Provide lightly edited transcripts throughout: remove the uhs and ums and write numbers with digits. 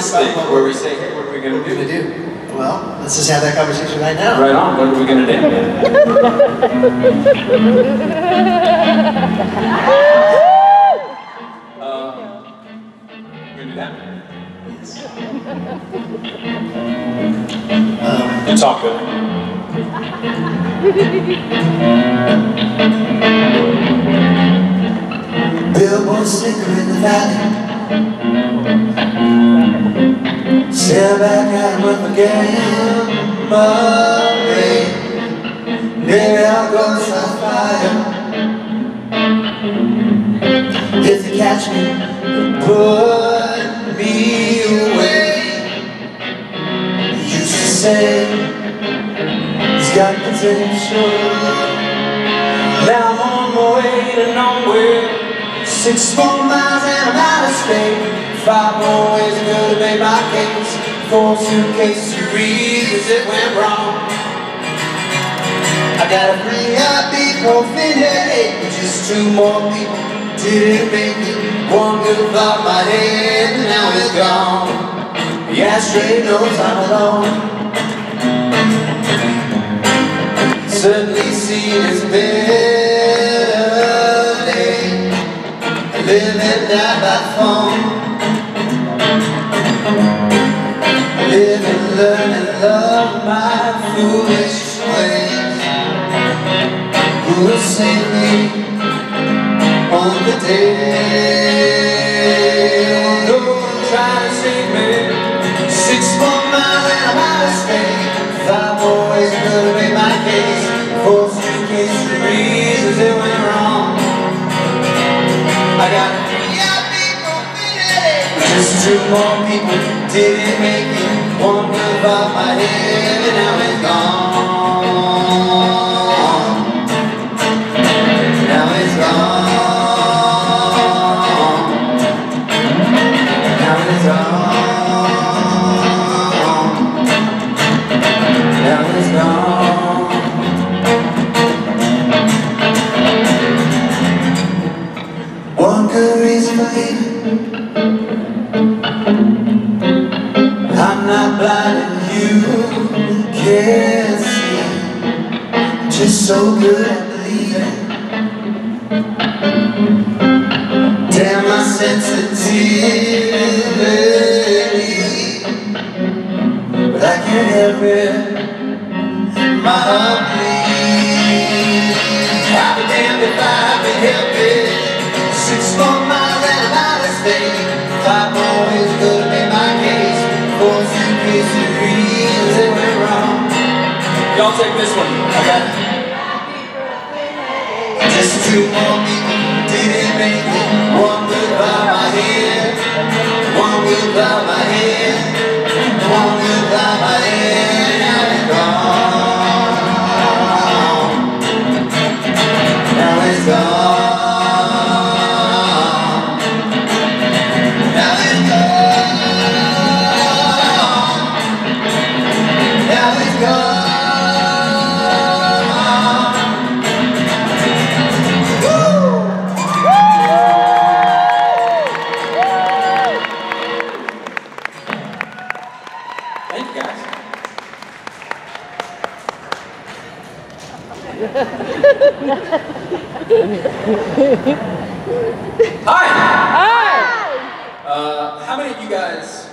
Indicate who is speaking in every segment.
Speaker 1: this thing where we say, hey, what are we going to do?
Speaker 2: Well, let's just have that conversation right now.
Speaker 1: Right on. What are we going to do? We're going to do that? Yes. You talk good.
Speaker 2: Billboard sticker in the valley. Stare back at him with a gambling. Maybe I'll go start fire. If they catch me, put me away. He used to say he's got potential. Now I'm on my way to nowhere. 6 more miles and I'm out of state. 5 more ways to go to make my case. 4 suitcases to reasons it went wrong. I got a free ibuprofen headache, but just 2 more people didn't make it. 1 good off my head and now it's gone. Yeah, straight knows I'm alone. Suddenly seen as better days. Live and die by phone. Live and learn and love my foolish ways. Who will save me on the day? No one trying to save me. 6 more miles and I'm out of state. 5 more ways to go to make my case. 4 suitcases to reasons it went wrong. I got 3 people fitted. Just 2 more people didn't make it. 1 move off my head and now it's gone. Now it's gone. Now it's gone. Now it's gone. One good reason for leaving. I'm not blind and you can't see. Just so good at believing. Damn my sensitivity, but I can't help it. My heart bleeds. I'll be damned if I can help it. 6 more miles and I'm out of state. 5 more ways to go to make my case. 4 suitcases to reasons it went wrong.
Speaker 1: Y'all take this one. I got it.
Speaker 2: Just 2 more people didn't make it. 1 good by my head. 1 good by my head. 1 good by my head. Now it's gone. Now it's gone.
Speaker 1: Thank you, guys. Hi!
Speaker 3: Hi!
Speaker 1: How many of you guys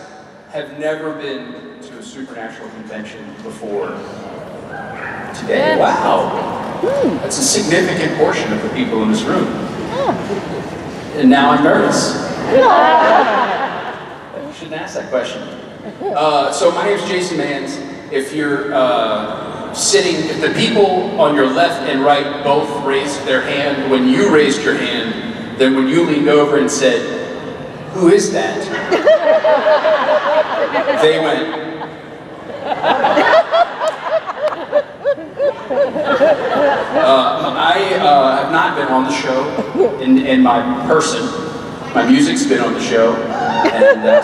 Speaker 1: have never been to a supernatural convention before today? Wow! That's a significant portion of the people in this room. And now I'm nervous. I shouldn't ask that question. So my name is Jason Mans. If you're sitting, if the people on your left and right both raised their hand when you raised your hand, then when you leaned over and said, "Who is that?" they went. I have not been on the show in my person. My music's been on the show, and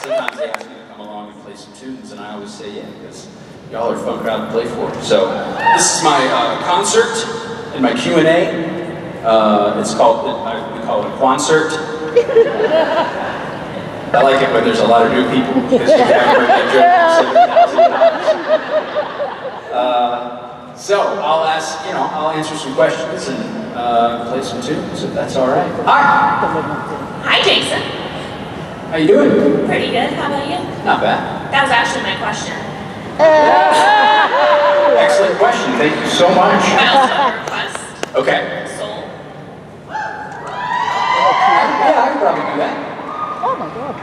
Speaker 1: sometimes they ask me to come along and play some tunes, and I always say yeah, because y'all are a fun crowd to play for. So this is my concert and my Q&A. It's called, we call it a concert. I like it when there's a lot of new people because you haven't heard that joke 7,000 times. So I'll ask, I'll answer some questions and play some tunes if that's all right. Hi.
Speaker 3: Hi, Jason.
Speaker 1: How you doing?
Speaker 3: Pretty good. How about you?
Speaker 1: Not bad.
Speaker 3: That was actually my question.
Speaker 1: Excellent question. Thank you so much.
Speaker 3: I also have a request.
Speaker 1: Okay.
Speaker 3: Soul.
Speaker 1: Yeah, I can probably do that.
Speaker 4: Oh my God.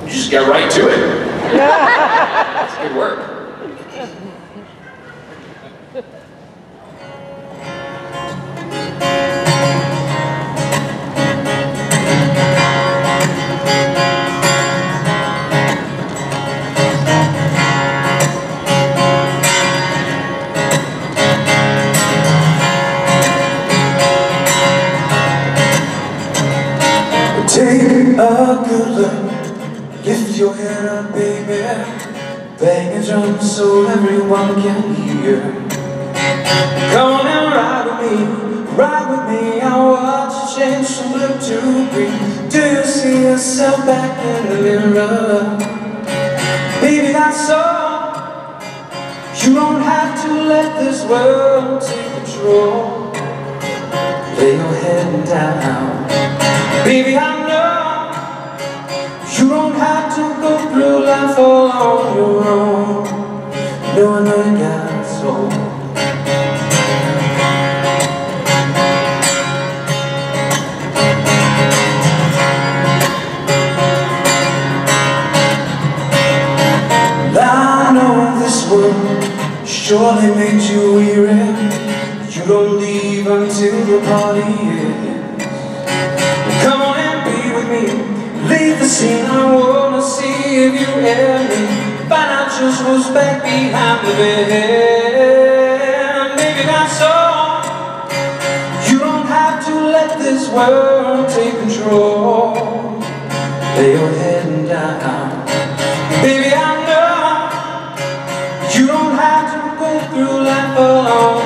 Speaker 1: You just get right to it. That's good work.
Speaker 2: Take a good look, lift your head up, baby. Bang a drum so everyone can hear. Come on and ride with me. I watch you change from blue to green. Do you see yourself back in the mirror? Baby, that's all. You don't have to let this world take control. Lay your head down. Baby, I know you don't have to go through life all on your own. No, I know you got a soul. I know this world surely made you weary. You don't leave until the party ends. Come on and be with me. Leave the scene, I wanna see if you and me. Find out just what's back behind the bed. Maybe that's all. You don't have to let this world take control. Lay your head down. Baby, I know you don't have to go through life alone.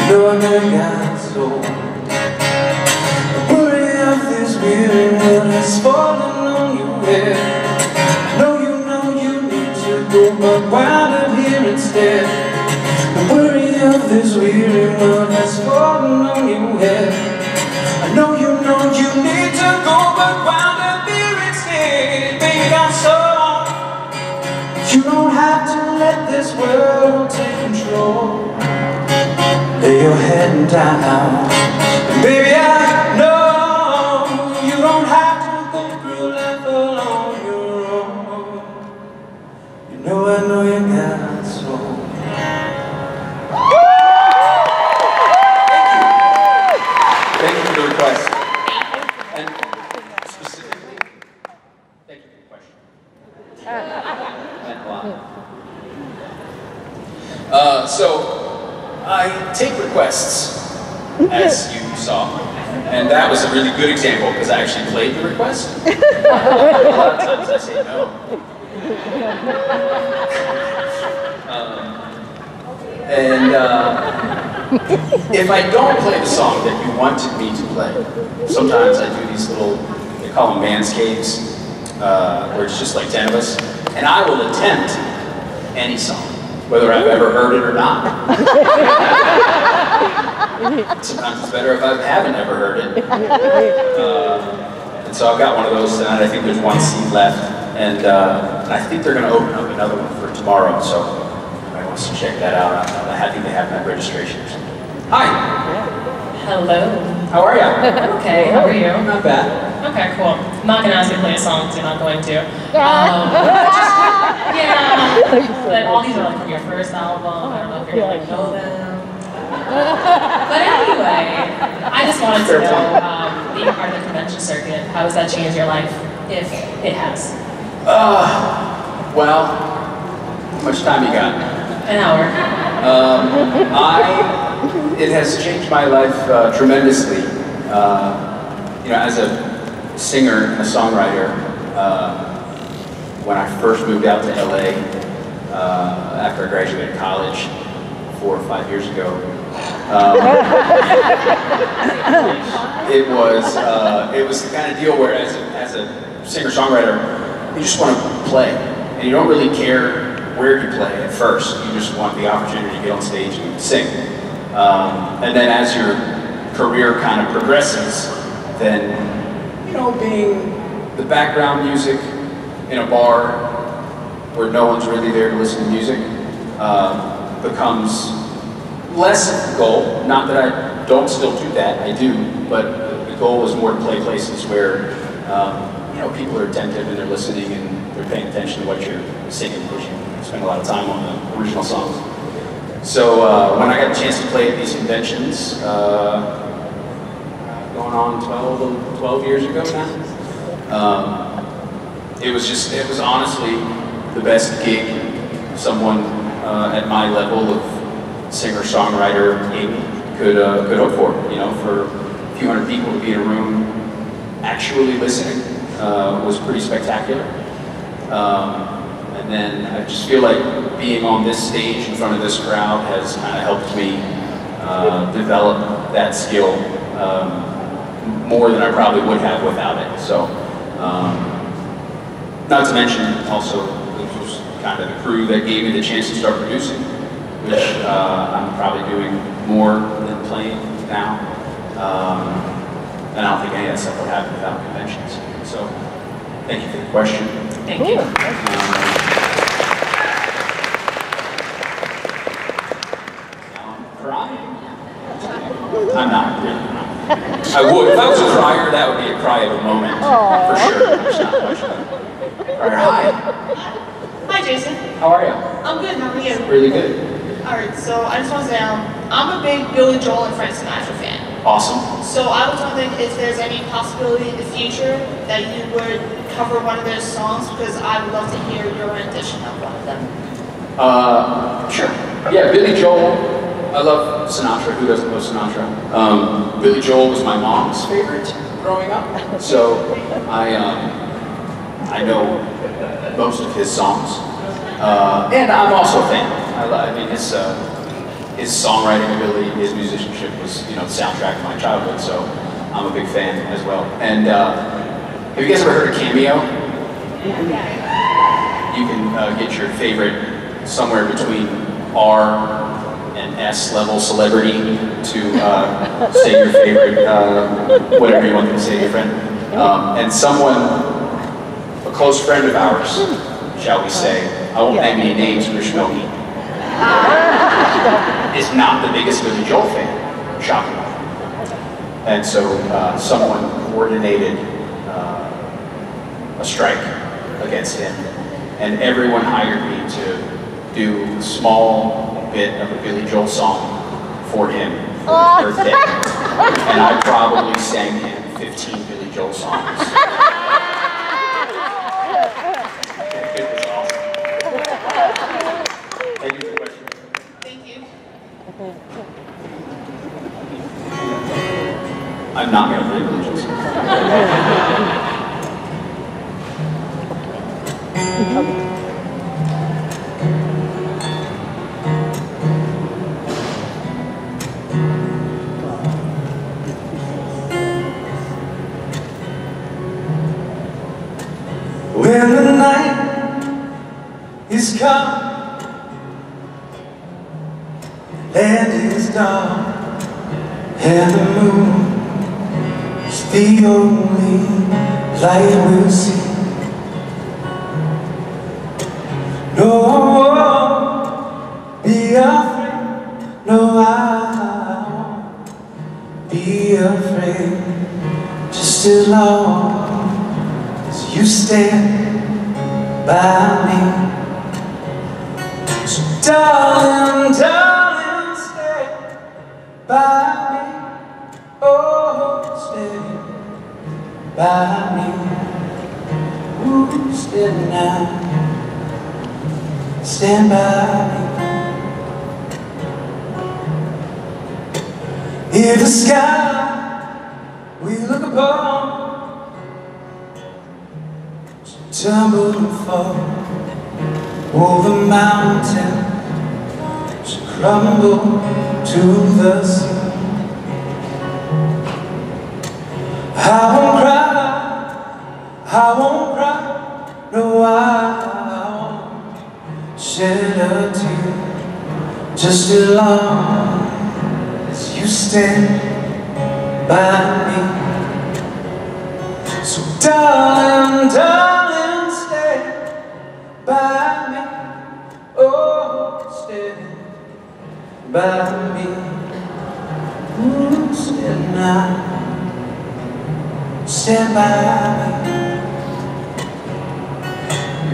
Speaker 2: No, I never got soul. Has fallen on your head. No, you know you need to go, but wind up here instead. The worry of this weary world has fallen on your head. I know you need to go, but wind up here instead. Baby, that's all. You don't have to let this world take control. Lay your head down. Baby, I know you don't have to go through life alone your own. You know I know you got soul.
Speaker 1: Thank you for the request. And specifically, thank you for the question. Meant a lot. So, I take requests, as you saw. And that was a really good example because I actually played the request. A lot of times I say no. If I don't play the song that you wanted me to play, sometimes I do these little, they call them man's caves, where it's just like 10 of us, and I will attempt any song, whether I've ever heard it or not. Sometimes it's better if I haven't ever heard it. And so I've got one of those tonight. I think there's one seat left. And I think they're going to open up another one for tomorrow. So if anybody wants to check that out, I'm happy to have that registration. Hi.
Speaker 3: Hello.
Speaker 1: How are you?
Speaker 3: Okay, how are you?
Speaker 1: Not bad.
Speaker 3: Okay, cool. I'm not going to ask you to play a song because you're not going to. But all these are like from your first album. I don't know if you're going to know them. But anyway, I just wanted to know, being part of the convention circuit, how has that changed your life, if it has?
Speaker 1: Well, how much time you got?
Speaker 3: An hour.
Speaker 1: It has changed my life tremendously. As a singer and a songwriter, when I first moved out to LA, after I graduated college 4 or 5 years ago, It was the kind of deal where as a singer-songwriter, you just want to play. And you don't really care where you play at first. You just want the opportunity to get on stage and sing. And then as your career kind of progresses, then, you know, being the background music in a bar where no one's really there to listen to music becomes less of the goal. Not that I don't still do that, I do, but the goal is more to play places where you know, people are attentive and they're listening and they're paying attention to what you're singing, because you spend a lot of time on the original songs. So when I got a chance to play at these conventions, going on 12 years ago now, it was honestly the best gig someone at my level of singer-songwriter could hope for. You know, for a few hundred people to be in a room actually listening was pretty spectacular. And then I just feel like being on this stage in front of this crowd has kind of helped me develop that skill more than I probably would have without it. So, not to mention also, this was kind of the crew that gave me the chance to start producing, which I'm probably doing more than playing now. And I don't think any of that stuff would happen without conventions. So, thank you for the question.
Speaker 3: Thank you.
Speaker 1: Now I'm crying. I'm not really. I would. If I was a crier, that would be a cry of a moment. For sure. There's not much of it. All right, hi.
Speaker 4: Hi, Jason.
Speaker 1: How are you?
Speaker 4: I'm good. How are you?
Speaker 1: Really good.
Speaker 4: All right. So I just want to say, I'm a big Billy Joel and Frank Sinatra fan.
Speaker 1: Awesome.
Speaker 4: So I was wondering if there's any possibility in the future that you would cover one of their songs, because I would love to hear your rendition of one of them.
Speaker 1: Sure. Yeah, Billy Joel. I love Sinatra. Who doesn't love Sinatra? Billy Joel was my mom's favorite growing up, so I know most of his songs, and I'm also a fan. I mean, his songwriting ability, his musicianship was, you know, the soundtrack of my childhood, so I'm a big fan as well. And have you guys ever heard of Cameo? You can get your favorite somewhere between R and S level celebrity to say your favorite, whatever you want them to say to your friend. And someone, a close friend of ours, shall we say, I won't name any names, Rishmoki, is not the biggest Billy Joel fan, shockingly. And so someone coordinated a strike against him, and everyone hired me to do a small bit of a Billy Joel song for him for his birthday. And I probably sang him 15 Billy Joel songs. It was awesome. Thank you for the question.
Speaker 4: Thank you.
Speaker 1: I'm not going to play Billy Joel songs.
Speaker 2: When the night is come and it's dark and the moon is the only light we'll see, no, I won't be afraid, no, I won't be afraid, just as long as you stand by me. So darling, darling, stay by me. Oh, stay by me. Ooh, stay now. Stand by me. If the sky we look upon tumble and fall, or the mountain should crumble to the sea. I won't cry, no, I won't shed a tear, just as long as you stand by me. So darling, darling, stand by me, oh, stand by me, ooh, stand now. Stand by me.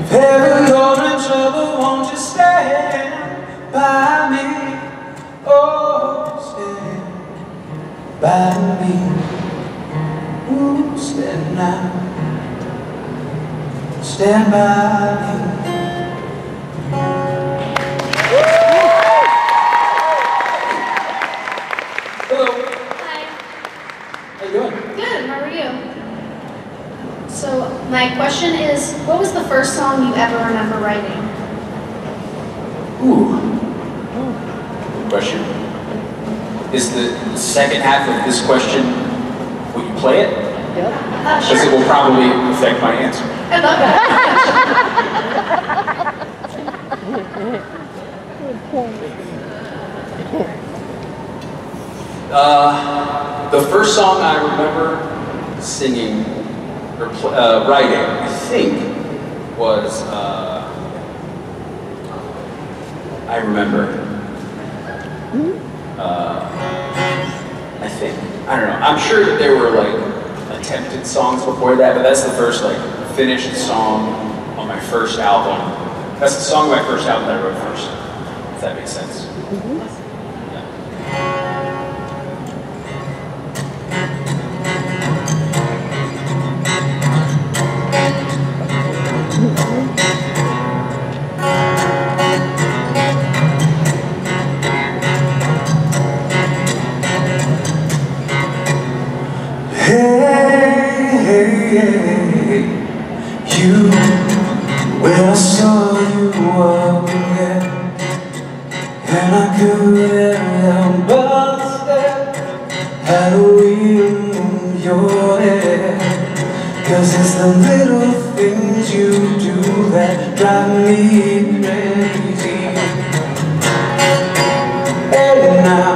Speaker 2: If ever you're in trouble, won't you stand by me? Oh, stand by me. Ooh, stand now. Stand by me.
Speaker 1: Hello.
Speaker 4: Hi.
Speaker 1: How you doing?
Speaker 4: Good, how are you? So, my question is, what was the first song you ever remember writing?
Speaker 1: Ooh. Good question. Is the second half of this question, will you play it? Because
Speaker 4: Sure.
Speaker 1: it will probably affect my answer.
Speaker 4: I love that.
Speaker 1: The first song I remember singing or writing, I think, was I remember. I think, I don't know. I'm sure that there were like attempted songs before that, but that's the first like finished song on my first album. That's the song on my first album that I wrote first. If that makes sense.
Speaker 2: Hey, you, when I saw you walk again, and I couldn't help but stare at the wheel of your hair. 'Cause it's the little things you do that drive me crazy. Hey now,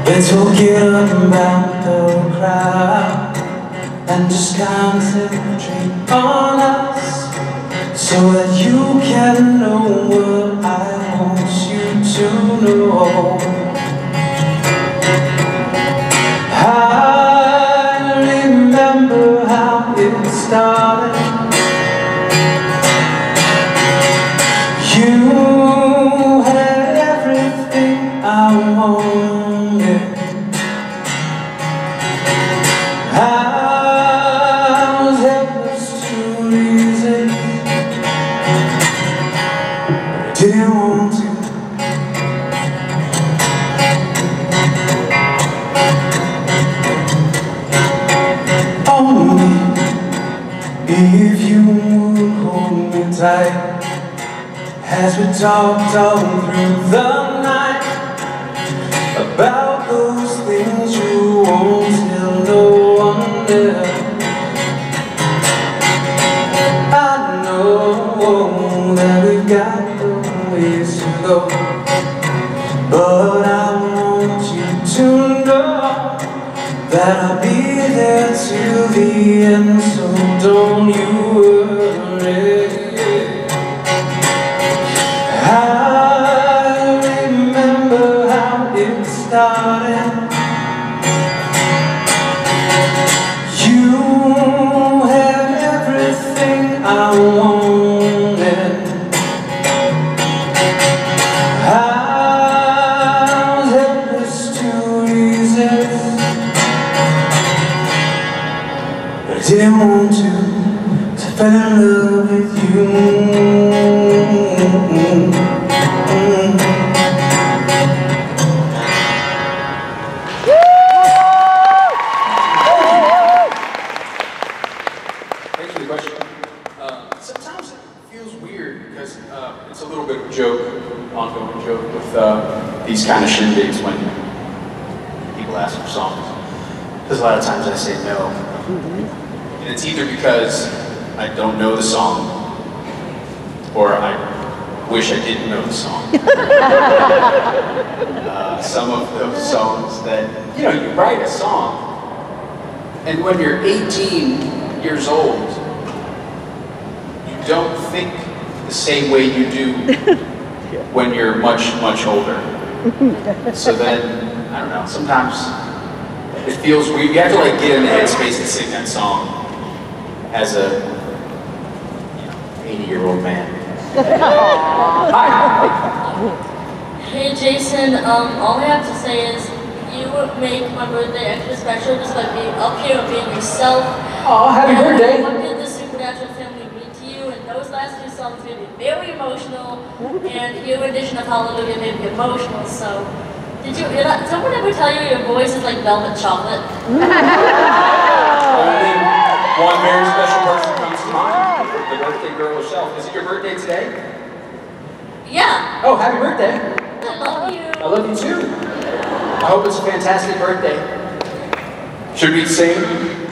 Speaker 2: let's forget about the crowd and just concentrate on us, so that you can know what I want you to know. I remember how it started. You had everything I wanted. I was helpless to resist. I didn't want to. Only if you would hold me tight, as we talked all through the night, about those things you won't tell no one else. I know that we've got a ways to go, but I want you to know that I'll be there till the end, so don't you worry. I remember how it started. You had everything I wanted. I was helpless to resist, but I didn't want to, so I fell in love with you.
Speaker 1: Thanks for the question. Sometimes it feels weird because it's a little bit of a joke, ongoing joke with these kind of shindigs when people ask for songs. Because a lot of times I say no. And it's either because I don't know the song, or I wish I didn't know the song. Some of those songs that, you know, you write a song, and when you're 18 years old, you don't think the same way you do when you're much, much older. So then, I don't know, sometimes it feels weird. You have to like get in the headspace to sing that song as a 80-year-old man. Hi.
Speaker 5: Hey Jason, all I have to say is you make my birthday extra special just by being up here and being yourself.
Speaker 1: Oh, happy birthday!
Speaker 5: What did the Supernatural family mean to you? And those last two songs made me very emotional, and your edition of Hallelujah made me emotional. So, did someone ever tell you your voice is like velvet chocolate?
Speaker 1: Only one very special person comes to mind. The birthday girl herself. Is it your birthday today?
Speaker 5: Yeah.
Speaker 1: Oh, happy birthday!
Speaker 5: I love you.
Speaker 1: I love you too. I hope it's a fantastic birthday. Should we sing?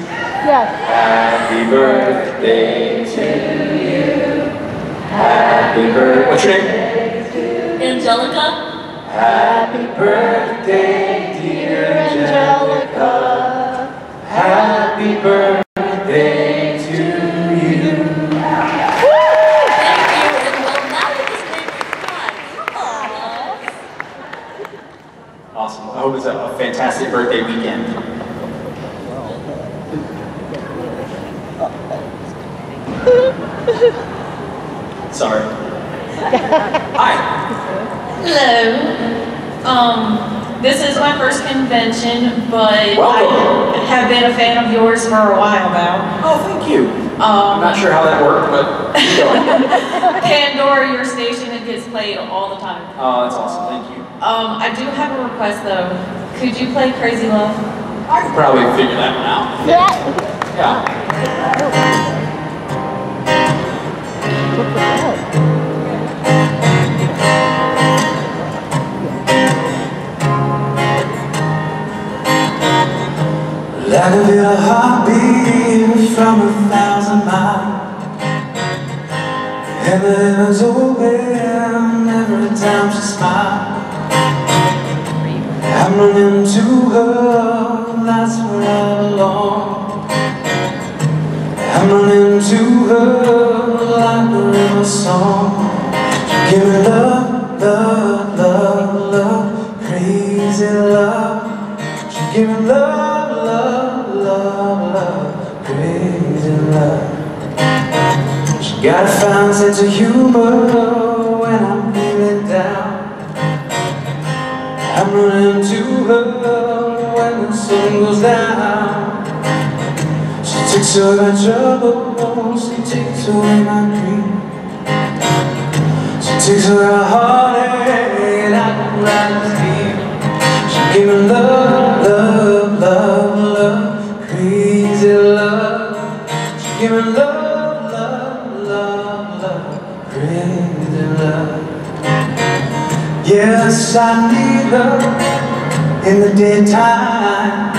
Speaker 6: Yes.
Speaker 1: Happy birthday to you. Happy birthday. What's your name?
Speaker 5: Angelica.
Speaker 1: Happy birthday, dear Angelica. Happy birthday to you. Awesome. I hope it's a fantastic birthday weekend. Sorry. Hi.
Speaker 7: Hello. This is my first convention, but
Speaker 1: Welcome.
Speaker 7: I have been a fan of yours for a while now.
Speaker 1: Oh, thank you. I'm not sure how that worked, but keep going.
Speaker 7: Pandora, your station, it gets played all the time.
Speaker 1: Oh, that's awesome. Thank you.
Speaker 7: I do have a request though. Could you play Crazy Love?
Speaker 1: I could probably figure that one out.
Speaker 6: Yeah.
Speaker 1: Yeah.
Speaker 2: Like a little heartbeat from 1,000 miles, heaven's open every time she smiles. I'm running to her, that's where I belong. I'm running to her like a river song. She give me love, love, love, love, crazy love. She give me love, love, love, love, crazy love. She got a fine sense of humor when I'm feeling down. I'm running to her when the sun goes down. She takes away my trouble, she takes away my grief. She takes away my heartache and I can ride deep. She gave me love, love, love, love, crazy love. She gave me love, love, love, love, crazy love. Yes, I need her in the daytime.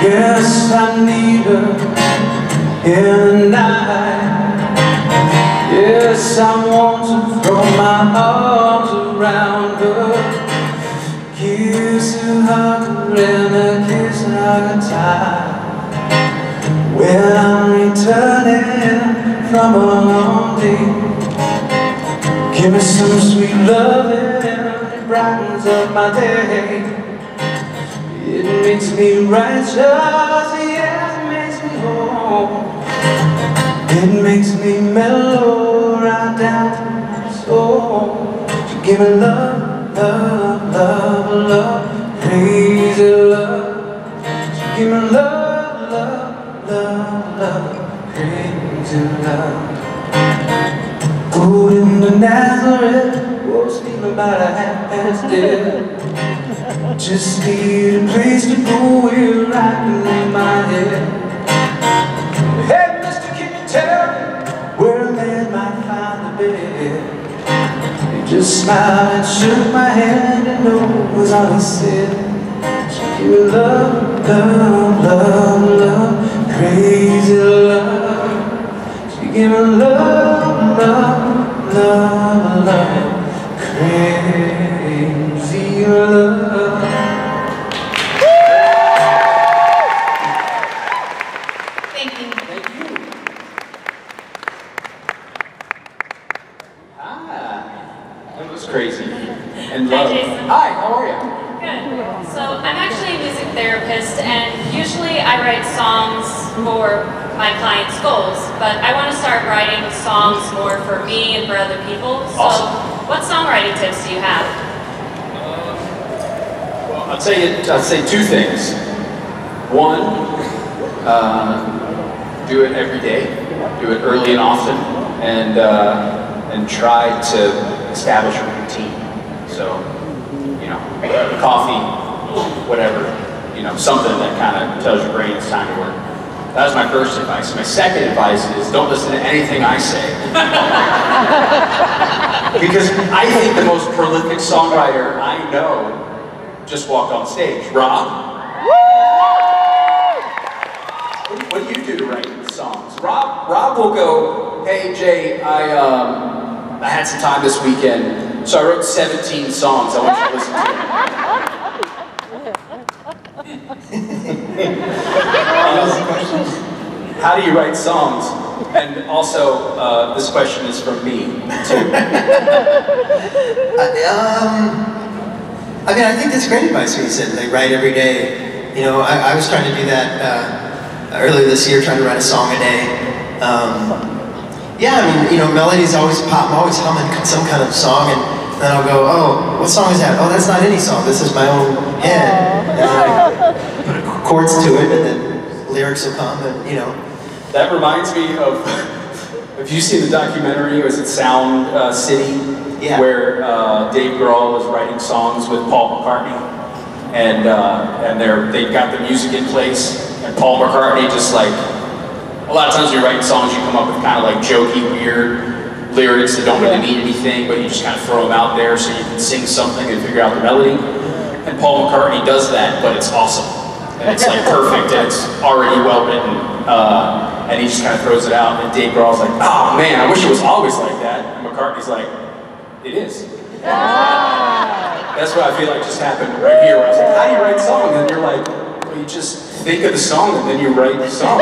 Speaker 2: Yes, I need her in the night. Yes, I want to throw my arms around her, kiss her, hug her, and a kiss her tight. When I'm returning from a long day, give me some sweet loving, it brightens up my day. It makes me righteous, yes, it makes me whole. It makes me mellow right down to my soul. She give me love, love, love, love, crazy love. She give me love, love, love, love, crazy love. Put into Nazareth, was sleeping about a half-past dead. Just need a place to go where I can lay my head. Hey, mister, can you tell me where a man might find the bed? just smiled and shook my hand, and no was all he said. She gave me love, love, love, love, crazy love. She gave me love, love, love, love, crazy love.
Speaker 7: Thank you.
Speaker 1: Thank you. That was crazy. And
Speaker 6: Hi,
Speaker 1: love.
Speaker 6: Jason.
Speaker 1: Hi, how are you?
Speaker 6: Good. So I'm actually a music therapist, and usually I write songs for my clients' goals, but I want to start writing songs more for me and for other people. So
Speaker 1: Awesome.
Speaker 6: what songwriting tips do you have?
Speaker 1: Well, I'll say two things. One, do it every day. Do it early and often, and try to establish a routine. So, you know, coffee, whatever, you know, something that kind of tells your brain it's time to work. That was my first advice. My second advice is don't listen to anything I say. Because I think the most prolific songwriter I know just walked on stage. Rob? What do you do to write songs? Rob will go, hey Jay, I had some time this weekend, so I wrote 17 songs I want you to listen to. How do you write songs? And also, this question is from me, too.
Speaker 2: I mean, I think that's great advice when you said they write every day. You know, I was trying to do that earlier this year, trying to write a song a day. Yeah, I mean, you know, melodies always pop. I'm always humming some kind of song, and then I'll go, oh, what song is that? Oh, that's not any song. This is my own head. And I put chords to it, and then lyrics will come, and you know.
Speaker 1: That reminds me of, have you seen the documentary, was it Sound City?
Speaker 2: Yeah.
Speaker 1: Where Dave Grohl was writing songs with Paul McCartney, and they've got the music in place, and Paul McCartney just like, a lot of times when you're writing songs you come up with kind of like jokey, weird lyrics that don't really mean anything, but you just kind of throw them out there so you can sing something and figure out the melody. And Paul McCartney does that, but it's awesome. And it's like perfect, and it's already well written. And he just kind of throws it out, and Dave Grohl's like, oh man, I wish it was always like that. And McCartney's like, it is. That's what I feel like just happened right here, where I was like, how do you write songs? And you're like, well, you just think of the song and then you write the song.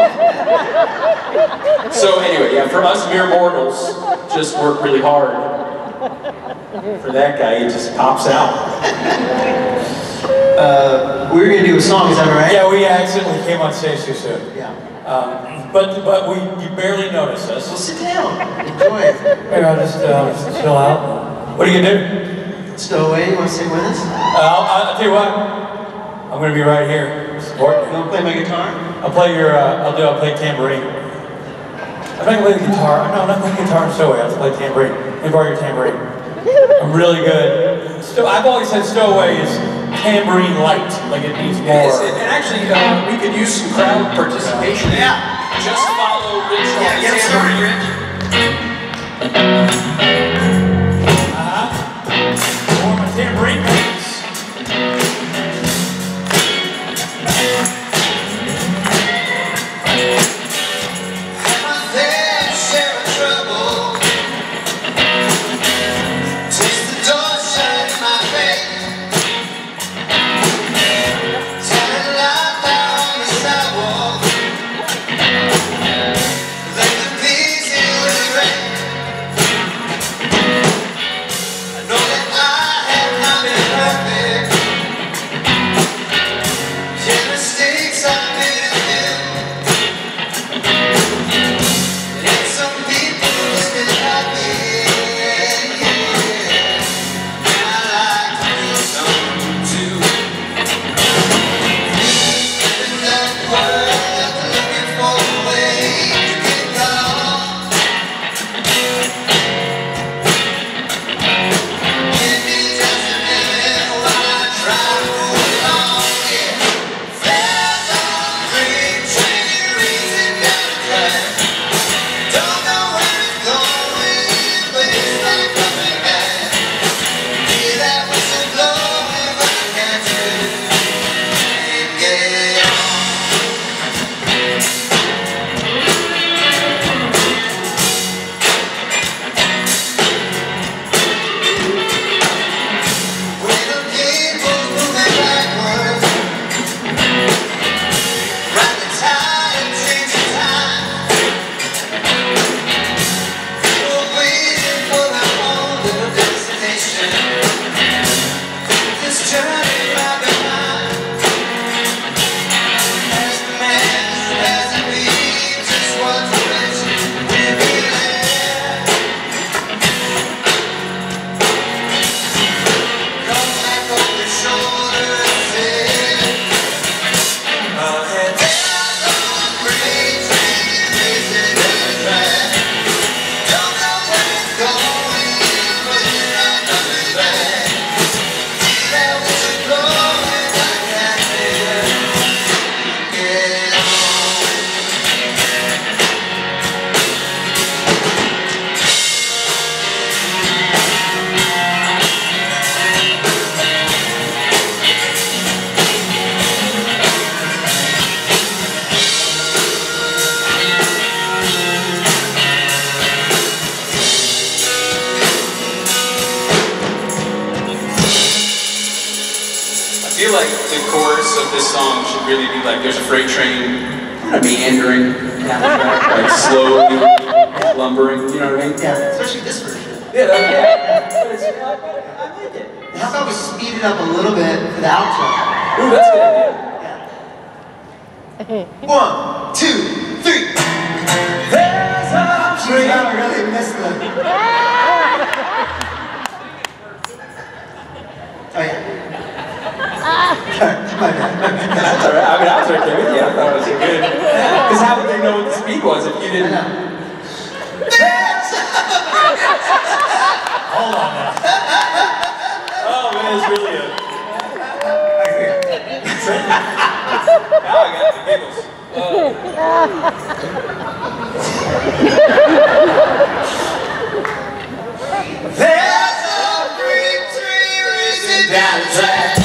Speaker 1: So anyway, yeah, for us mere mortals, just work really hard. For that guy, he just pops out.
Speaker 2: We were going to do a song, is that all right?
Speaker 8: Yeah, we accidentally came on stage too soon.
Speaker 2: Yeah.
Speaker 8: But you barely noticed us.
Speaker 2: Well, sit down. Enjoy it.
Speaker 8: Maybe I'll just chill out. What are you gonna do?
Speaker 2: Stowaway, you want to sing with us?
Speaker 8: I'll tell you what. I'm gonna be right here. Support
Speaker 2: You
Speaker 8: you.
Speaker 2: want to play my guitar?
Speaker 8: I'll play your. I'll play tambourine. I'm not gonna play the guitar. No, I'm not playing guitar in Stowaway. I'll play tambourine. Let me borrow your tambourine. I'm really good. I've always said Stowaway is tambourine light. Like it needs more.
Speaker 1: Yes, and actually, we could use some crowd participation.
Speaker 2: Yeah.
Speaker 1: Just follow Rich on
Speaker 2: Yeah,
Speaker 1: the
Speaker 2: get started,
Speaker 1: tambourine.
Speaker 8: More my tambourine please.
Speaker 1: chorus of this song should really be like there's a freight train kind of meandering down the track, like slowly lumbering, you know what I mean?
Speaker 2: Yeah, especially this version.
Speaker 1: Yeah, but it's, I like it.
Speaker 2: How about we speed it up a little bit for the outro?
Speaker 1: Ooh, that's a good idea.
Speaker 2: Yeah. 1, 2, 3. There's a tree. I really missed them. Oh yeah. My bad.
Speaker 1: That's alright. I mean, I was okay with you. I thought it was good. Because how would they know what the speed was if you didn't?
Speaker 8: Hold on now.
Speaker 1: Oh man, it's really a. Now I got the giggles.
Speaker 2: There's a green tree racing down the track.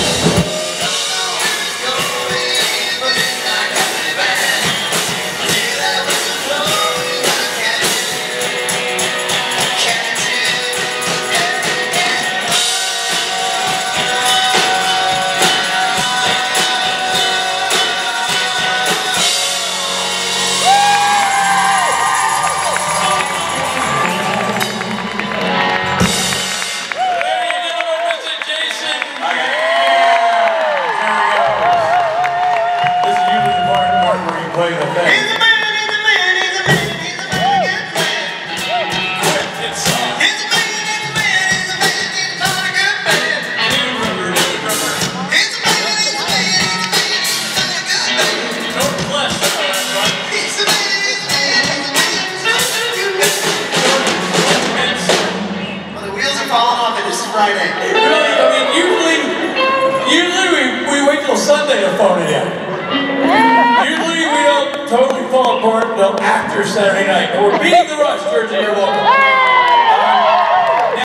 Speaker 8: Friday. Really? I mean, usually we wait till Sunday to phone it in. Usually we don't totally fall apart until after Saturday night. And we're beating the rush, Georgia. You're welcome.